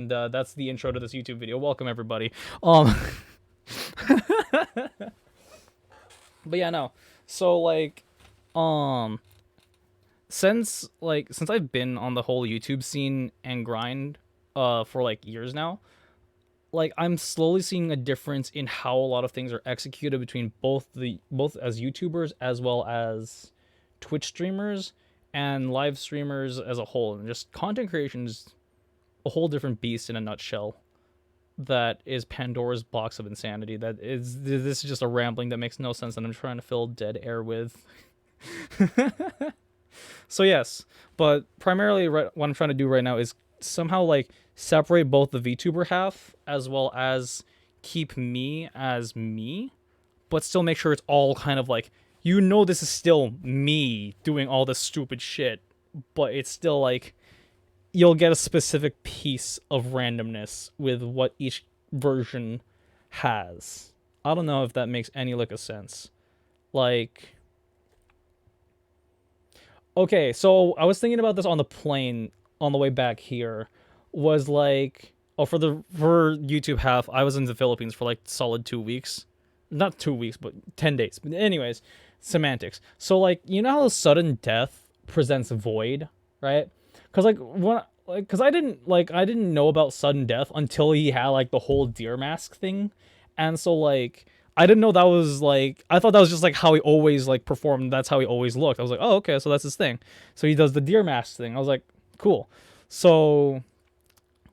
And that's the intro to this YouTube video. Welcome everybody. Um, but yeah, no. So um, since I've been on the whole YouTube scene and grind, for like years now, like I'm slowly seeing a difference in how a lot of things are executed between both as YouTubers as well as Twitch streamers and live streamers as a whole, and just content creation is a whole different beast in a nutshell. That is Pandora's box of insanity. This is just a rambling that makes no sense that I'm trying to fill dead air with. So yes, but primarily what I'm trying to do right now is somehow like separate both the VTuber half as well as keep me as me, but still make sure it's all kind of like, this is still me doing all this stupid shit, but it's still like you'll get a specific piece of randomness with what each version has. I don't know if that makes any lick of sense. Like, okay, so I was thinking about this on the plane on the way back here. Was like, oh, for YouTube half, I was in the Philippines for like solid 2 weeks, not 2 weeks, but 10 days. But anyways, semantics. So like, how sudden death presents void, right? Because because I didn't know about sudden death until he had like the whole deer mask thing, and so like I didn't know that was like, I thought that was just like how he always like performed. That's how he always looked. I was like, oh, okay, so that's his thing. So he does the deer mask thing. I was like, cool. So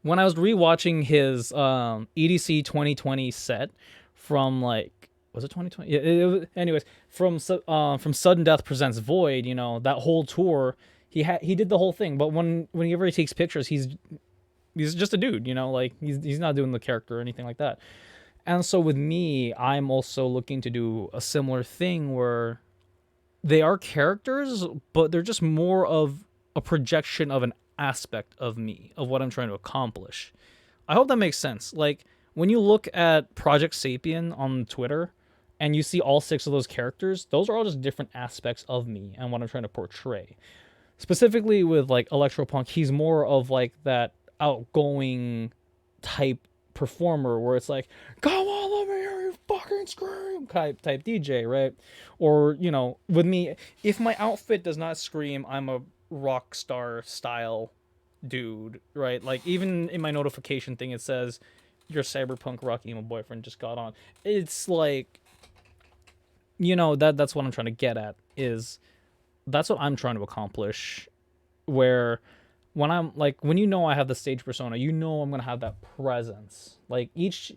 when I was rewatching his EDC 2020 set from like, was it 2020? Yeah, anyways, from Sudden Death Presents Void, that whole tour, he did the whole thing. But whenever he takes pictures, he's just a dude, like he's not doing the character or anything like that. And so with me, I'm also looking to do a similar thing where they are characters, but they're just more of a projection of an aspect of me, of what I'm trying to accomplish. I hope that makes sense. Like, when you look at Project Sapien on Twitter and you see all six of those characters, those are all just different aspects of me and what I'm trying to portray. Specifically with like Electropunk, he's more of like that outgoing type performer where it's like, go all over here, you fucking scream type DJ, right? Or, with me, if my outfit does not scream, I'm a rock star style dude, right? Like, even in my notification thing, it says, your cyberpunk rock emo boyfriend just got on. It's like, that's what I'm trying to get at, is that's what I'm trying to accomplish, where when I have the stage persona, I'm gonna have that presence. Like each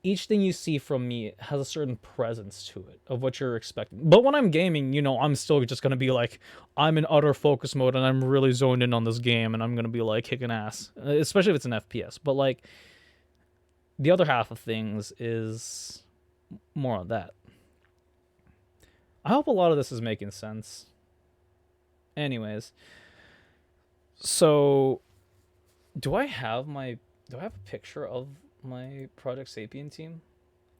thing you see from me has a certain presence to it of what you're expecting. But when I'm gaming, I'm still just gonna be like, I'm in utter focus mode and I'm really zoned in on this game and I'm gonna be like kicking ass, especially if it's an FPS. But like the other half of things is more on that. I hope a lot of this is making sense. Anyways, so do I have a picture of my Project Sapien team?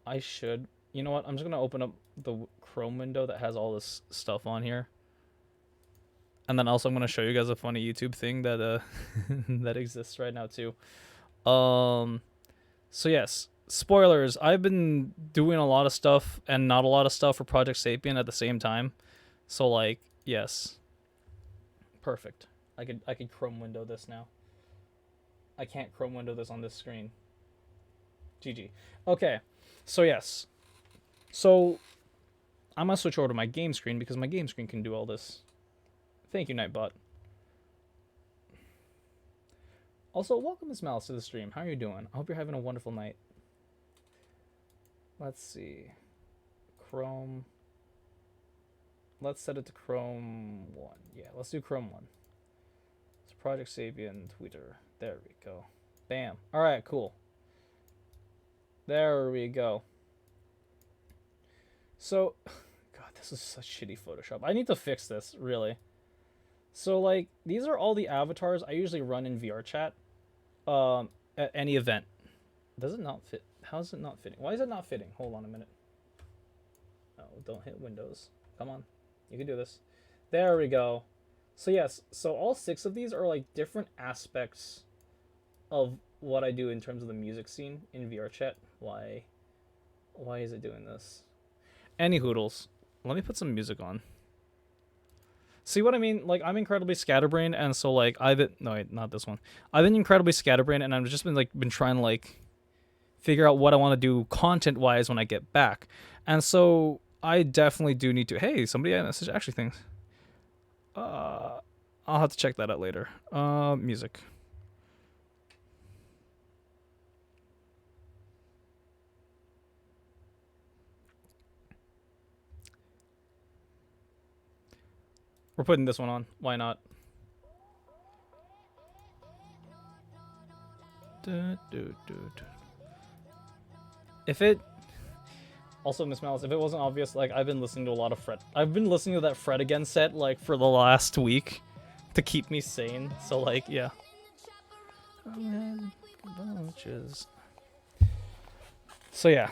I should. You know what? I'm just gonna open up the Chrome window that has all this stuff on here, and then also I'm gonna show you guys a funny YouTube thing that that exists right now too. Um, so yes, spoilers. I've been doing a lot of stuff and not a lot of stuff for Project Sapien at the same time. So like, yes, perfect. I could Chrome window this now. I can't Chrome window this on this screen. GG. Okay, so yes. So I'm gonna switch over to my game screen because my game screen can do all this. Thank you, Nightbot. Also, welcome Miss Malice to the stream. How are you doing? I hope you're having a wonderful night. Let's see. Chrome. Let's set it to Chrome 1. Yeah, let's do Chrome 1. It's Project Sapien Twitter. There we go. Bam. Alright, cool. There we go. So, God, this is such shitty Photoshop. I need to fix this, really. So, like, these are all the avatars I usually run in VR chat at any event. Does it not fit? How is it not fitting? Why is it not fitting? Hold on a minute. Oh, don't hit Windows. Come on. You can do this. There we go. So, yes. So, all six of these are, like, different aspects of what I do in terms of the music scene in VR chat. Why is it doing this? Any hoodles. Let me put some music on. See what I mean? Like, I'm incredibly scatterbrained, and so like no wait, not this one. I've been incredibly scatterbrained, and I've just been trying to like figure out what I want to do content wise when I get back, and so I definitely do need to. Hey, somebody messaged actually things. I'll have to check that out later. Music. We're putting this one on. Why not? If it also, Miss Malice, if it wasn't obvious, like I've been listening to a lot of Fred. I've been listening to that Fred Again set like for the last week to keep me sane. So like, yeah. So yeah.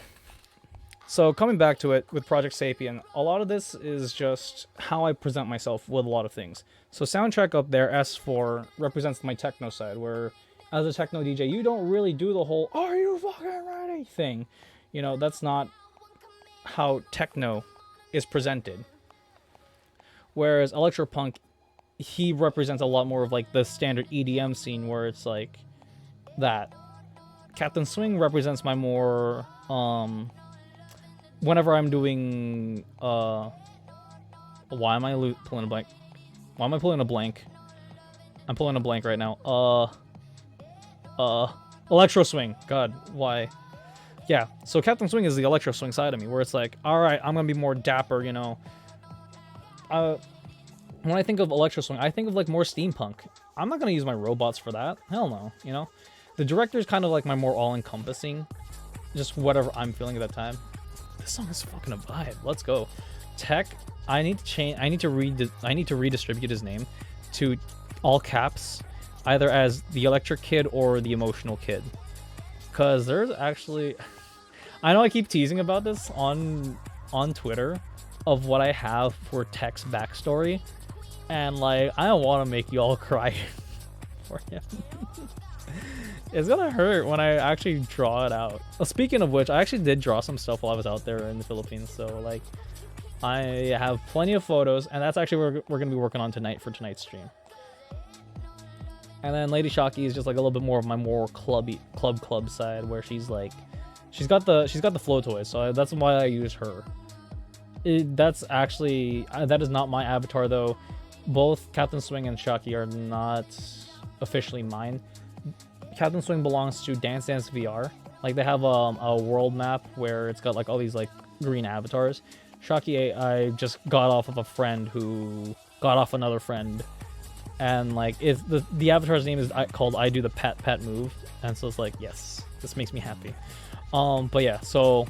So coming back to it with Project Sapien, a lot of this is just how I present myself with a lot of things. So soundtrack up there, S4, represents my techno side, where as a techno DJ, you don't really do the whole "Are you fucking ready?" thing. You know, that's not how techno is presented. Whereas electropunk, he represents a lot more of like the standard EDM scene where it's like that. Captain Swing represents my more whenever I'm doing why am I pulling a blank? Why am I pulling a blank? I'm pulling a blank right now. Electro Swing. God, why? Yeah, so Captain Swing is the Electro Swing side of me, where it's like, alright, I'm gonna be more dapper, you know. When I think of Electro Swing, I think of like more steampunk. I'm not gonna use my robots for that. Hell no, you know. The director's kind of like my more all-encompassing, just whatever I'm feeling at that time. This song is fucking a vibe. Let's go. Tech. I need to change. I need to redistribute his name to all caps, either as the Electric Kid or the Emotional Kid. Cause there's actually, I know I keep teasing about this on Twitter, of what I have for Tech's backstory, and like I don't want to make y'all cry for him. It's gonna hurt when I actually draw it out. Speaking of which, I actually did draw some stuff while I was out there in the Philippines, so like I have plenty of photos, and that's actually what we're gonna be working on tonight for tonight's stream. And then Lady Shocky is just like a little bit more of my more club side, where she's like, she's got the flow toys, so that's why I use her. That's actually that is not my avatar though. Both Captain Swing and Shocky are not officially mine. Captain Swing belongs to Dance Dance VR. Like they have a world map where it's got like all these like green avatars. Shocky I just got off of a friend who got off another friend. And like it's the avatar's name is called I Do the Pat Move, and so it's like, yes, this makes me happy. But yeah, so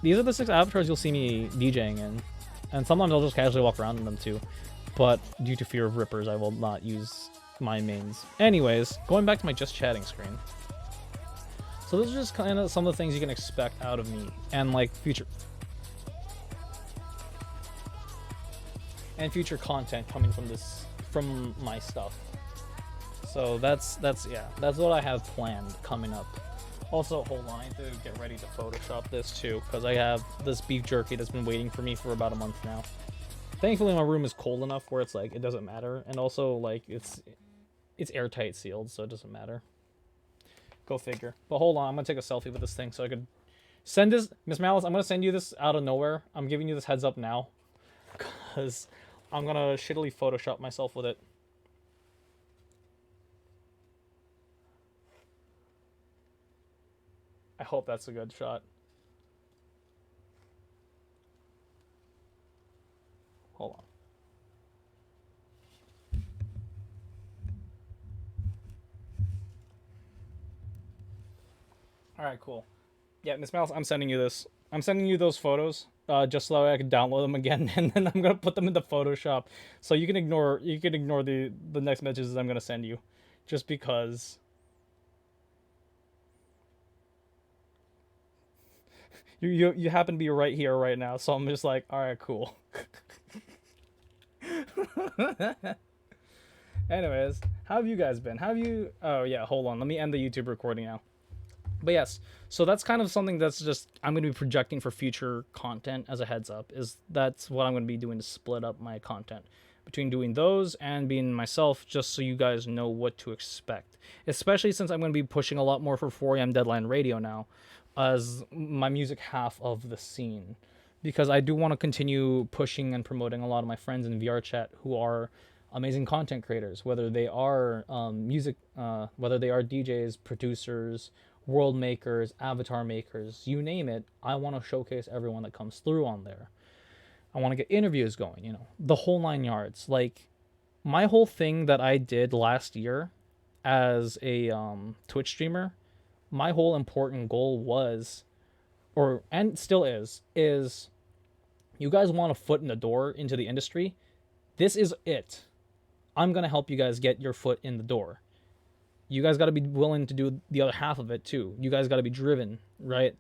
these are the 6 avatars you'll see me DJing in, and sometimes I'll just casually walk around in them too. But due to fear of rippers, I will not use my mains. Anyways, going back to my just chatting screen. So those are just kind of some of the things you can expect out of me, and like future content coming from my stuff. So that's what I have planned coming up. Also, hold on, I need to get ready to Photoshop this too, because I have this beef jerky that's been waiting for me for about a month now. Thankfully, my room is cold enough where it's like it doesn't matter, and also like it's airtight sealed, so it doesn't matter. Go figure. But hold on, I'm gonna take a selfie with this thing so I could send this. Miss Malice, I'm gonna send you this out of nowhere. I'm giving you this heads up now, because I'm gonna shittily Photoshop myself with it. I hope that's a good shot. Hold on. Alright, cool. Yeah, Miss Mouse, I'm sending you this. I'm sending you those photos, just so I can download them again, and then I'm gonna put them into Photoshop. So you can ignore the next messages I'm gonna send you, just because. You happen to be right here right now, so I'm just like, all right, cool. Anyways, How have you guys been? How have you? Oh yeah, hold on. Let me end the YouTube recording now. But yes, so that's kind of something that's just I'm going to be projecting for future content as a heads up. Is that's what I'm going to be doing to split up my content between doing those and being myself, just so you guys know what to expect. Especially since I'm going to be pushing a lot more for 4am Deadline Radio now, as my music half of the scene, because I do want to continue pushing and promoting a lot of my friends in VR chat who are amazing content creators, whether they are whether they are DJs, producers, world makers, avatar makers, you name it. I want to showcase everyone that comes through on there. I want to get interviews going, the whole 9 yards. Like my whole thing that I did last year as a Twitch streamer, my whole important goal was, or and still is you guys want a foot in the door into the industry. This is it. I'm gonna help you guys get your foot in the door. You guys got to be willing to do the other half of it too. You guys got to be driven, right?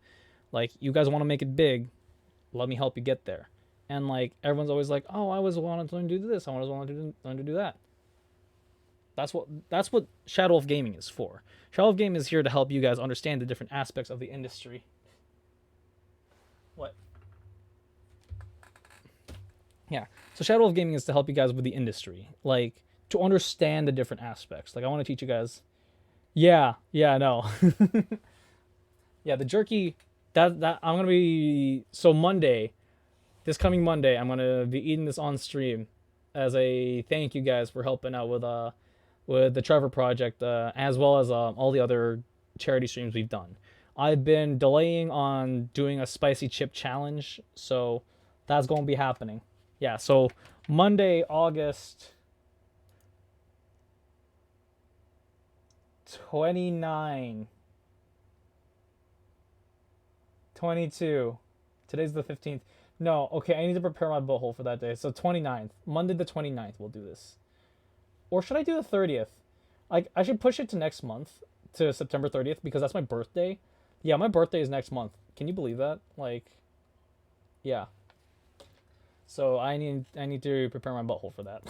Like you guys want to make it big. Let me help you get there. And like everyone's always like, "Oh, I always wanted to learn to do this. I always wanted to learn to do that." That's what Shadow of Gaming is for. Shadow of Gaming is here to help you guys understand the different aspects of the industry. What? Yeah. So Shadow of Gaming is to help you guys with the industry, like to understand the different aspects. Like I want to teach you guys. Yeah, yeah, no. Yeah, the jerky that I'm gonna be so Monday, this coming Monday, I'm gonna be eating this on stream as a thank you guys for helping out with the Trevor project, as well as all the other charity streams we've done. I've been delaying on doing a spicy chip challenge, so that's gonna be happening. Yeah, so Monday, August 29, 22. Today's the 15th. No, okay, I need to prepare my butthole for that day. So 29th, Monday the 29th, we'll do this. Or should I do the 30th? Like, I should push it to next month, to September 30th, because that's my birthday. Yeah, my birthday is next month. Can you believe that? Like, yeah. So I need to prepare my butthole for that.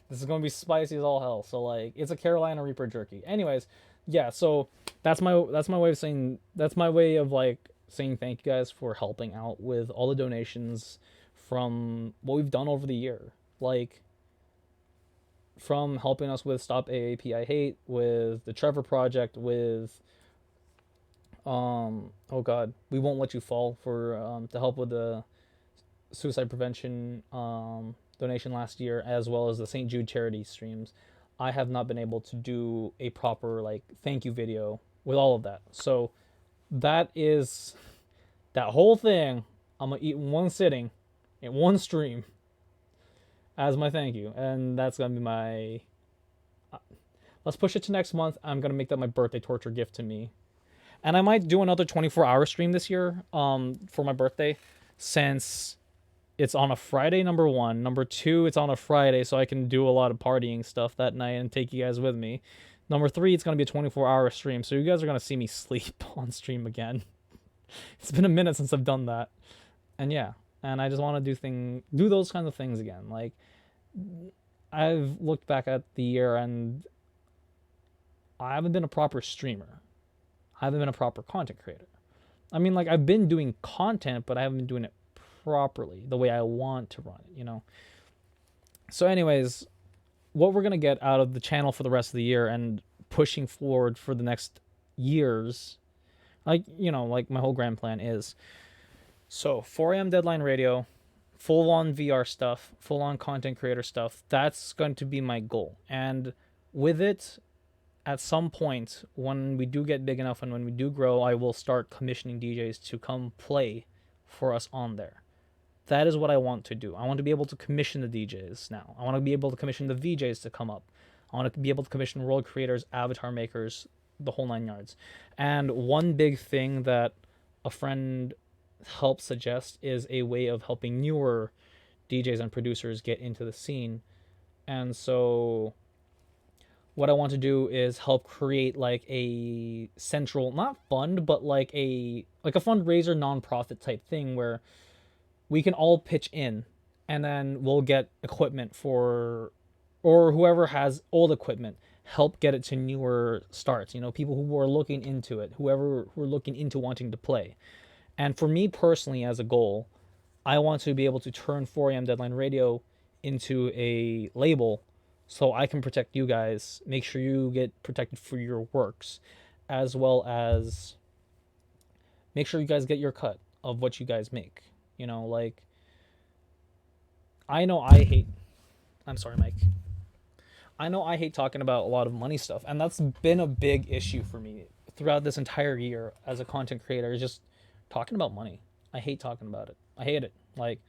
This is gonna be spicy as all hell. So like, it's a Carolina Reaper jerky. Anyways, yeah. So that's my way of saying, that's my way of like saying thank you guys for helping out with all the donations from what we've done over the year. Like from helping us with Stop AAP I Hate, with the Trevor Project, with oh god, We Won't Let You Fall for to help with the suicide prevention donation last year, as well as the St. Jude charity streams. I have not been able to do a proper like thank you video with all of that. So that is that whole thing. I'm gonna eat in one sitting, in one stream, as my thank you, and that's gonna be my. Let's push it to next month. I'm gonna make that my birthday torture gift to me, and I might do another 24-hour stream this year, for my birthday, since it's on a Friday, number one. Number two, it's on a Friday, so I can do a lot of partying stuff that night and take you guys with me. Number three, it's going to be a 24-hour stream, so you guys are going to see me sleep on stream again. It's been a minute since I've done that. And yeah, and I just want to do those kinds of things again. Like, I've looked back at the year, and I haven't been a proper streamer. I haven't been a proper content creator. I mean, like, I've been doing content, but I haven't been doing it properly the way I want to run it. So anyways, what we're going to get out of the channel for the rest of the year and pushing forward for the next years, like my whole grand plan is, so 4am Deadline Radio, full on VR stuff, full on content creator stuff. That's going to be my goal. And with it, at some point when we do get big enough and when we do grow, I will start commissioning DJs to come play for us on there. That is what I want to do. I want to be able to commission the DJs now. I want to be able to commission the VJs to come up. I want to be able to commission world creators, avatar makers, the whole 9 yards. And one big thing that a friend helped suggest is a way of helping newer DJs and producers get into the scene. And so what I want to do is help create like a central, not fund, but like a fundraiser nonprofit type thing where we can all pitch in, and then we'll get equipment for or whoever has old equipment, help get it to newer starts. People who are looking into it, who are looking into wanting to play. And for me personally, as a goal, I want to be able to turn 4 a.m. Deadline Radio into a label so I can protect you guys, make sure you get protected for your works, as well as make sure you guys get your cut of what you guys make. Like, I know I hate, I'm sorry, Mike. I know I hate talking about a lot of money stuff, and that's been a big issue for me throughout this entire year as a content creator, is just talking about money. I hate talking about it. I hate it. Like,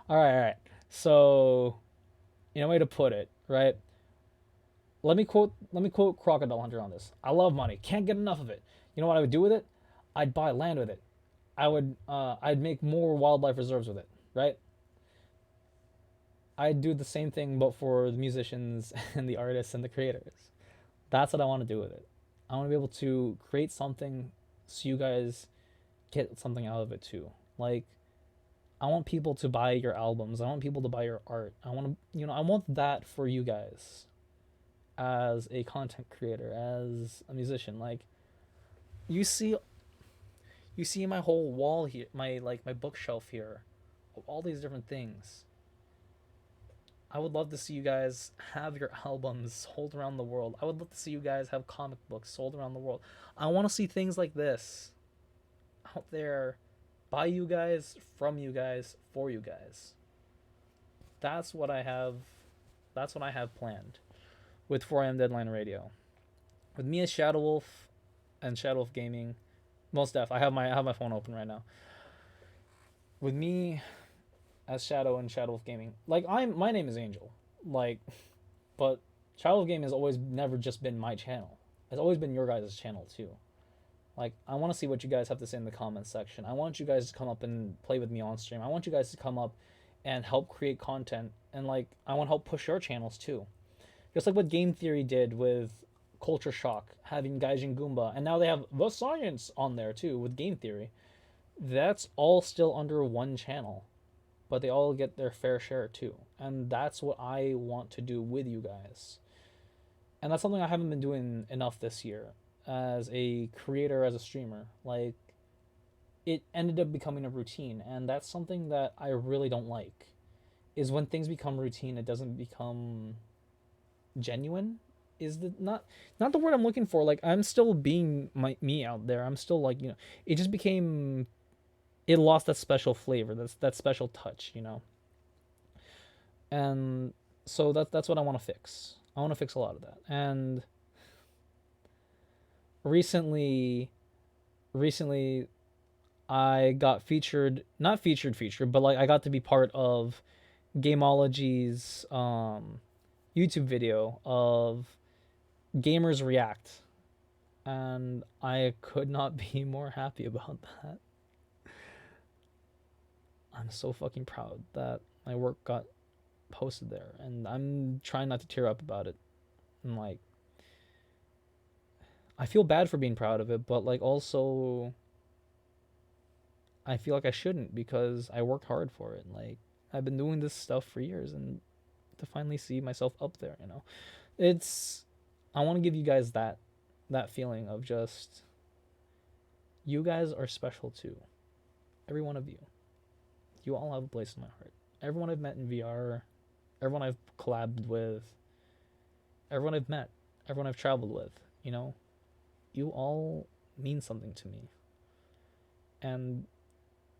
all right. So, way to put it, right? Let me quote Crocodile Hunter on this. I love money. Can't get enough of it. You know what I would do with it? I'd buy land with it. I'd make more wildlife reserves with it, right? I'd do the same thing but for the musicians and the artists and the creators. That's what I want to do with it. I want to be able to create something so you guys get something out of it too. Like, I want people to buy your albums. I want people to buy your art. I want that for you guys as a content creator, as a musician. Like, you see you see my whole wall here, my bookshelf here of all these different things. I would love to see you guys have your albums sold around the world. I would love to see you guys have comic books sold around the world. I want to see things like this out there by you guys, from you guys, for you guys. That's what I have. That's what I have planned with 4am Deadline Radio. With me as Shadow Wolf and Shadow Wolf Gaming, most def. I have my phone open right now. With me as Shadow and Shadow Wolf Gaming, like, my name is Angel, like, but Shadow Wolf Gaming has always never just been my channel. It's always been your guys' channel too. Like, I want to see what you guys have to say in the comments section. I want you guys to come up and play with me on stream. I want you guys to come up and help create content, and, like, I want to help push your channels too. Just like what Game Theory did with Culture Shock, having Gaijin Goomba, and now they have The Science on there too with Game Theory. That's all still under one channel, but they all get their fair share too. And that's what I want to do with you guys. And that's something I haven't been doing enough this year as a creator, as a streamer. Like, it ended up becoming a routine, and that's something that I really don't like. Is when things become routine, it doesn't become genuine. Is the not the word I'm looking for. Like, I'm still being me out there. I'm still, like, it just became, it lost that special flavor, that special touch. And so that's what I want to fix. I want to fix a lot of that. And recently I got featured, not featured, but, like, I got to be part of Gameology's YouTube video of gamers react, and I could not be more happy about that. I'm so fucking proud that my work got posted there, and I'm trying not to tear up about it. And, like, I feel bad for being proud of it, but, like, also I feel like I shouldn't, because I worked hard for it. Like, I've been doing this stuff for years, and to finally see myself up there, it's, I want to give you guys that feeling of just, you guys are special too. Every one of you. You all have a place in my heart. Everyone I've met in VR, everyone I've collabed with, everyone I've met, everyone I've traveled with, you all mean something to me. And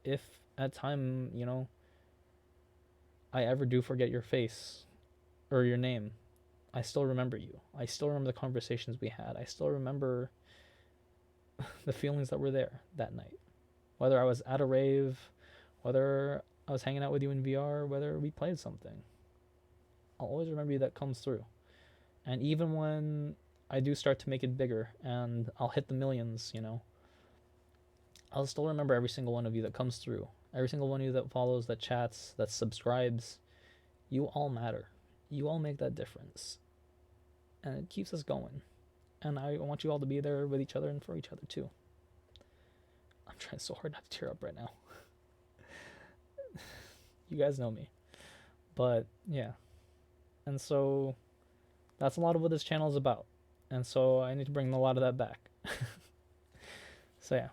if at time, I ever do forget your face or your name, I still remember you. I still remember the conversations we had. I still remember the feelings that were there that night. Whether I was at a rave, whether I was hanging out with you in VR, whether we played something. I'll always remember you. That comes through. And even when I do start to make it bigger and I'll hit the millions, I'll still remember every single one of you that comes through. Every single one of you that follows, that chats, that subscribes. You all matter. You all make that difference. And it keeps us going. And I want you all to be there with each other and for each other too. I'm trying so hard not to tear up right now. You guys know me. But yeah. And so that's a lot of what this channel is about. And so I need to bring a lot of that back. So yeah.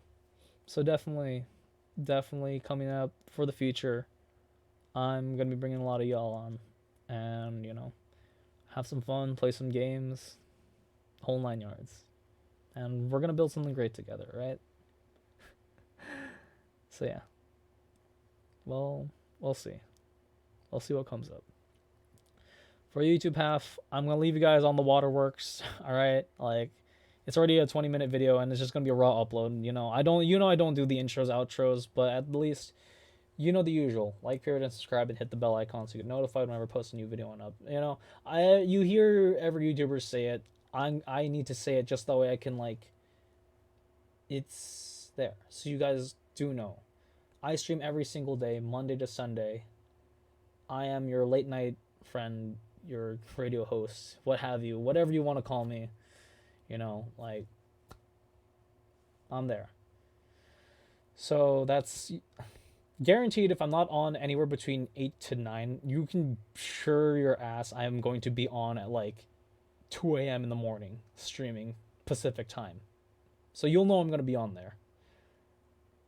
So definitely coming up for the future. I'm gonna be bringing a lot of y'all on, and have some fun, play some games, whole 9 yards, and we're gonna build something great together, right? So yeah. Well, we'll see. We'll see what comes up. For YouTube half, I'm gonna leave you guys on the waterworks. All right, like it's already a 20-minute video, and it's just gonna be a raw upload. I don't do the intros, outros, but at least the usual. Like, favorite, and subscribe, and hit the bell icon so you get notified whenever I post a new video on up. You hear every YouTuber say it. I need to say it just that way I can it's there, so you guys do know. I stream every single day, Monday to Sunday. I am your late night friend, your radio host, what have you, whatever you want to call me. Like, I'm there. So that's guaranteed. If I'm not on anywhere between 8 to 9, you can sure your ass I am going to be on at like 2 a.m. in the morning streaming Pacific time. So you'll know I'm going to be on there.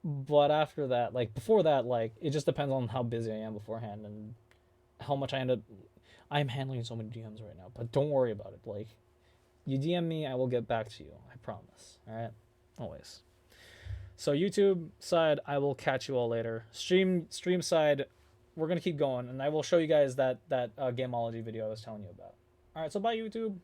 But after that, like before that, like it just depends on how busy I am beforehand and how much I end up. I'm handling so many DMs right now, but don't worry about it. Like, you DM me, I will get back to you. I promise. All right, always. So YouTube side, I will catch you all later. Stream side, we're gonna keep going, and I will show you guys that Gameology video I was telling you about. All right, so bye YouTube.